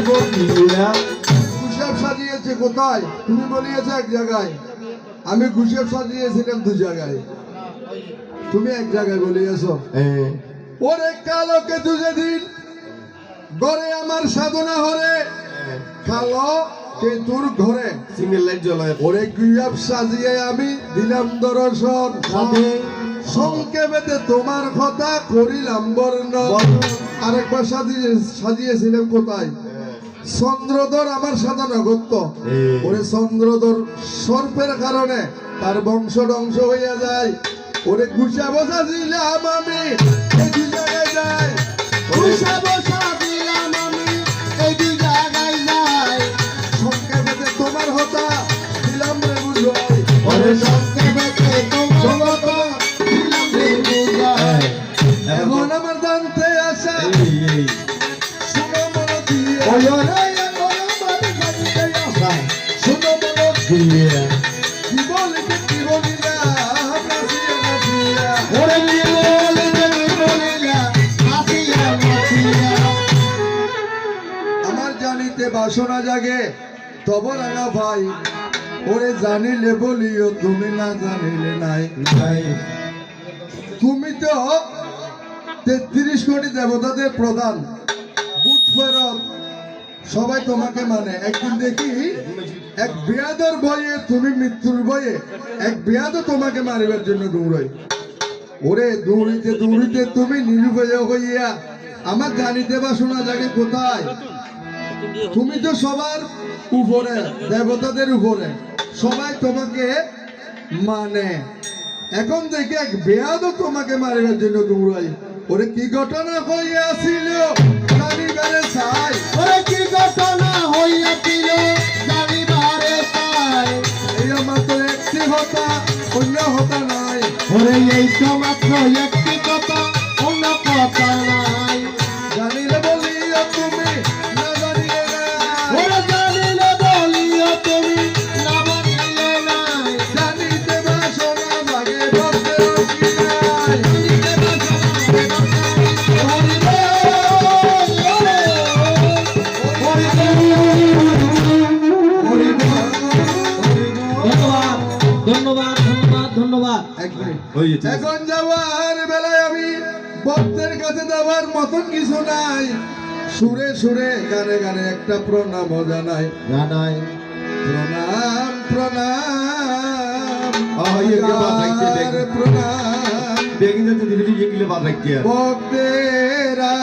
গুসেব সাজিয়েছে কোথায়? তুমি বলিয়েছো এক জায়গায়, আমি গুসেব সাজিয়েছিলাম দু জায়গায়, তুমি এক জায়গায় বলিয়েছো। ওরে কালোকে তুজে দিন গড়ে আমার সাধনা হরে, কালো কে তোর ঘরে সিঙ্গেল লাইট জ্বলায়। ওরে গুয়াব সাজিয়ে আমি দিলাম দর্শন, সংক্ষেপে তোমার কথা করিলাম বর্ণন। আরেকবার সাজিয়েছিলাম কোথায়? চন্দ্রধর আমার সাধনা করত, ওরে চন্দ্রধর সর্পের কারণে তার বংশ ধ্বংস হইয়া যায়। ওরে গুছাব সাজিলাম আমি এই দুই জায়গায় যাই, গুছাব সাজিলাম আমি এই দুই জায়গায় যাই, সংক্ষেপে তোমার হতা দিলাম রে বুঝাই। ওরে সংক্ষেপে তোমার হতা দিলাম রে বুঝাই। এখন আমার জানতে আসা শুনো মন দিয়ে, শুনো মন দিয়ে কি বলিতে কি বলিলা নাচিয়া নাচিয়া, ওরে কি বলিতে কি বলিলা নাচিয়া নাচিয়া। আমার জানিতে বাসনা জাগে তব রাঙা ভাই, ওরে জানিলে বলিও তুমি না জানিলে নাই। তুমি তো 33 কোটি দেবতাদের প্রধান, বুট ফেরত সবাই তোমাকে মানে। একদিন দেখি এক বিয়াদর বইয়ে, তুমি মৃত্যুর বইয়ে এক বিয়াদ তোমাকে মারিবার জন্য দৌড়াই। ওরে দৌড়িতে দৌড়িতে তুমি নিরুপায় হইয়া আমার জানিতে বাসনা জাগে কোথায়? তুমি তো সবার উপরে, দেবতাদের উপরে, সবাই তোমাকে মানে। এখন দেখি এক বেয়াদও তোমাকে মারিবার জন্য দৌড়াই। ওরে কি ঘটনা হইয়াছিল জানিবারে চাই, ওরে কি ঘটনা হইয়াছিল জানিবারে চাই। এই মাত্র একটি হতা অন্য হতা নাই, ওরে এই তো মাত্র একটি কথা অন্য কথা নাই। জানিলে বলিও তুমি না জানিলে নাই, ওরে জানিলে বলিও তুমি না জানিলে নাই। জানিতে বাসনা জাগে বলতে কি নাই, জানিতে ধন্যবাদ ধন্যবাদ ধন্যবাদ। এখন যাওয়ার বেলায় আমি ভক্তের কাছে যাওয়ার মতন কিছু নাই, সুরে সুরে গানে গানে একটা প্রণাম জানাই জানাই। প্রণাম প্রণাম প্রণাম দেখি যাতে ধীরে ধীরে বাদ রাখতে ভক্তেরা